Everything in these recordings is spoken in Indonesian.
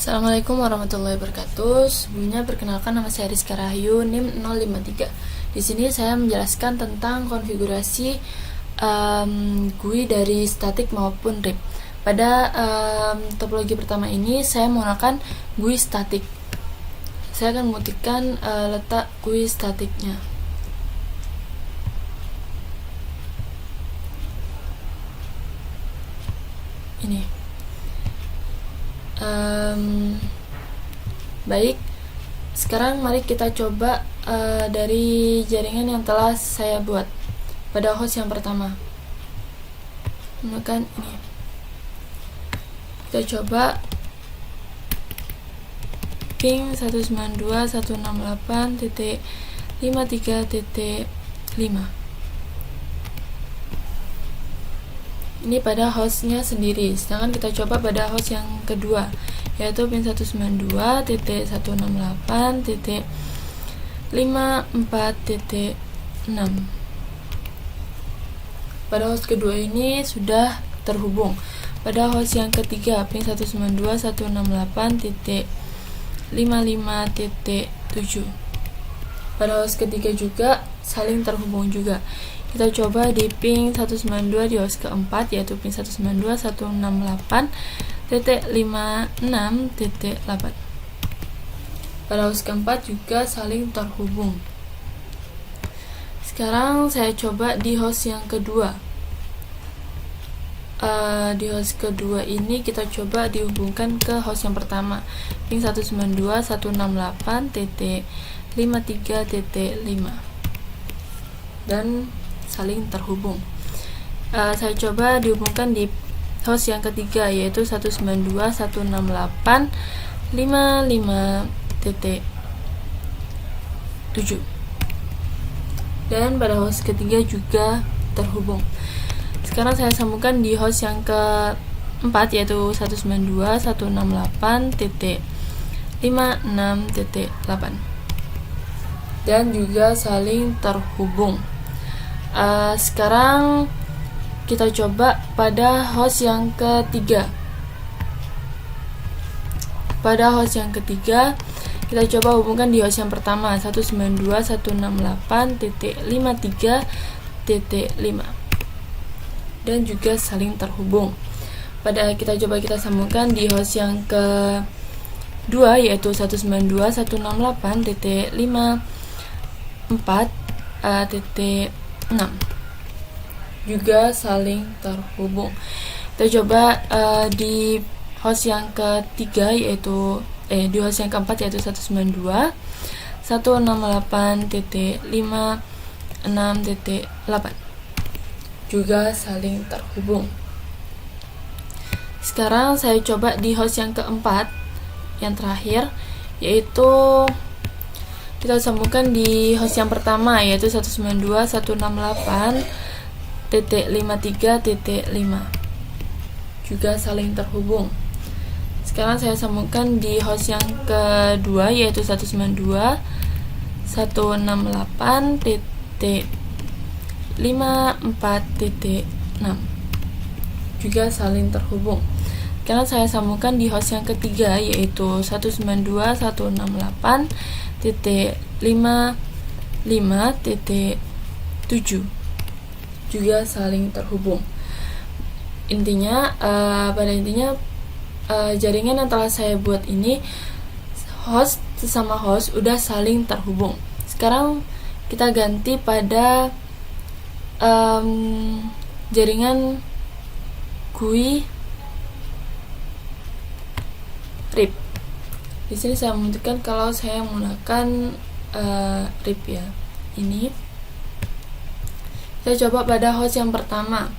Assalamualaikum warahmatullahi wabarakatuh. Sebelumnya perkenalkan, nama saya Rizka Rahayu, NIM 053. Di sini saya menjelaskan tentang konfigurasi GUI dari statik maupun RIP. Pada topologi pertama ini saya menggunakan GUI statik. Saya akan membuktikan letak GUI statiknya. Ini. Baik, sekarang mari kita coba dari jaringan yang telah saya buat pada host yang pertama. Menggunakan ini, kita coba ping 192.168.53.5. Ini pada hostnya sendiri. Sedangkan kita coba pada host yang kedua, yaitu pin 192.168.54.6. Pada host kedua ini sudah terhubung. Pada host yang ketiga, pin 192.168.55.7. Pada host ketiga juga saling terhubung juga. Kita coba di ping 192 di host keempat, yaitu ping 192.168.56.8. Pada host keempat juga saling terhubung. Sekarang saya coba di host yang kedua. Di host kedua ini kita coba dihubungkan ke host yang pertama, ping 192.168.53.5, dan saling terhubung. Saya coba dihubungkan di host yang ketiga, yaitu 192.168.55.7, dan pada host ketiga juga terhubung. Sekarang saya sambungkan di host yang keempat, yaitu 192.168.56.8, dan juga saling terhubung. Sekarang kita coba pada host yang ketiga. Pada host yang ketiga kita coba hubungkan di host yang pertama, 192.168.53.5, dan juga saling terhubung. Kita sambungkan di host yang kedua, yaitu 192.168.54.6, juga saling terhubung. Kita coba di host yang ketiga, yaitu di host yang keempat, yaitu 192.168.56.8, juga saling terhubung. Sekarang saya coba di host yang keempat, yang terakhir, yaitu kita sambungkan di host yang pertama, yaitu 192.168.53.5, juga saling terhubung. Sekarang saya sambungkan di host yang kedua, yaitu 192.168.54.6, juga saling terhubung. Sekarang saya sambungkan di host yang ketiga, yaitu 192.168.55.7, juga saling terhubung. Jaringan yang telah saya buat ini, host sesama host udah saling terhubung. Sekarang kita ganti pada jaringan GUI RIP. Di sini saya membuktikan kalau saya menggunakan RIP ya. Ini saya coba pada host yang pertama.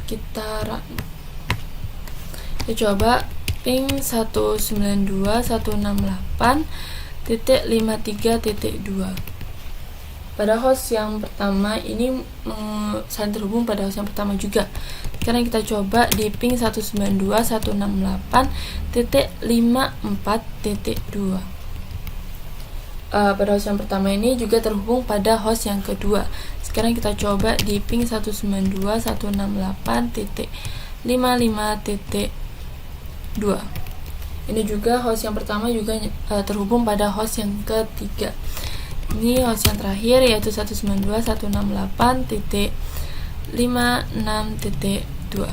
Kita coba ping 192.168.53.2. Pada host yang pertama ini saling terhubung pada host yang pertama juga. Sekarang kita coba di ping 192.168.54.2. Pada host yang pertama ini juga terhubung pada host yang kedua. Sekarang kita coba di ping 192.168.55.2. Ini juga host yang pertama juga terhubung pada host yang ketiga. Ini host yang terakhir yaitu 192.168.56.2.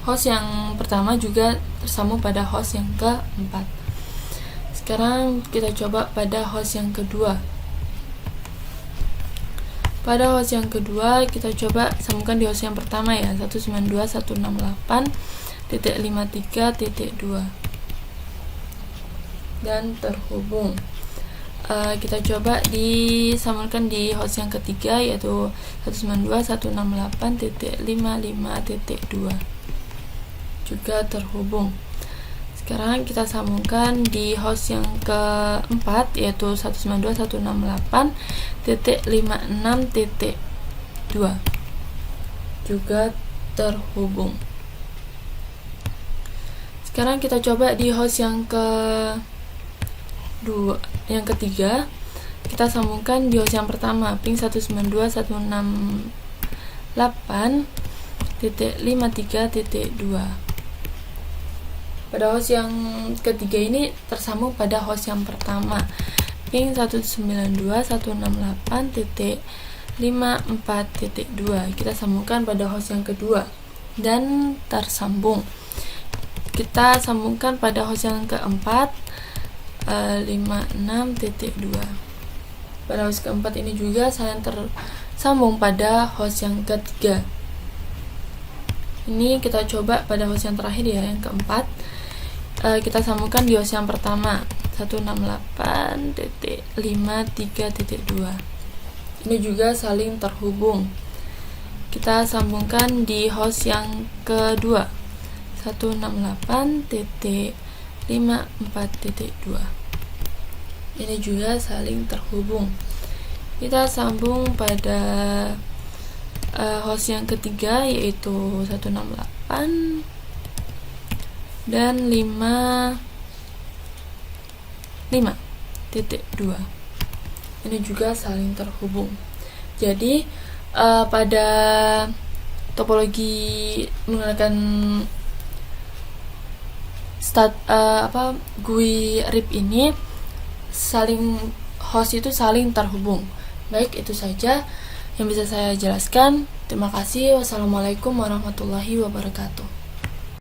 Host yang pertama juga tersambung pada host yang keempat. Sekarang kita coba pada host yang kedua. Pada host yang kedua kita coba sambungkan di host yang pertama ya, 192.168.53.2 dan terhubung. Kita coba disambungkan di host yang ketiga yaitu 192.168.55.2 juga terhubung. Sekarang kita sambungkan di host yang keempat yaitu 192.168.56.2 juga terhubung. Sekarang kita coba di host yang ketiga, kita sambungkan di host yang pertama ping 192.168.53.2. Pada host yang ketiga ini tersambung pada host yang pertama ping 192.168.54.2. Kita sambungkan pada host yang kedua dan tersambung. Kita sambungkan pada host yang keempat 56.2. Pada host keempat ini juga saling tersambung pada host yang ketiga. Ini kita coba pada host yang terakhir ya, yang keempat. Kita sambungkan di host yang pertama 168.53.2. Ini juga saling terhubung. Kita sambungkan di host yang kedua 168.54.2. Ini juga saling terhubung. Kita sambung pada host yang ketiga yaitu 168 dan 5.2. Ini juga saling terhubung. Jadi pada topologi menggunakan GUI RIP ini host itu saling terhubung. Baik, itu saja yang bisa saya jelaskan. Terima kasih. Wassalamualaikum warahmatullahi wabarakatuh.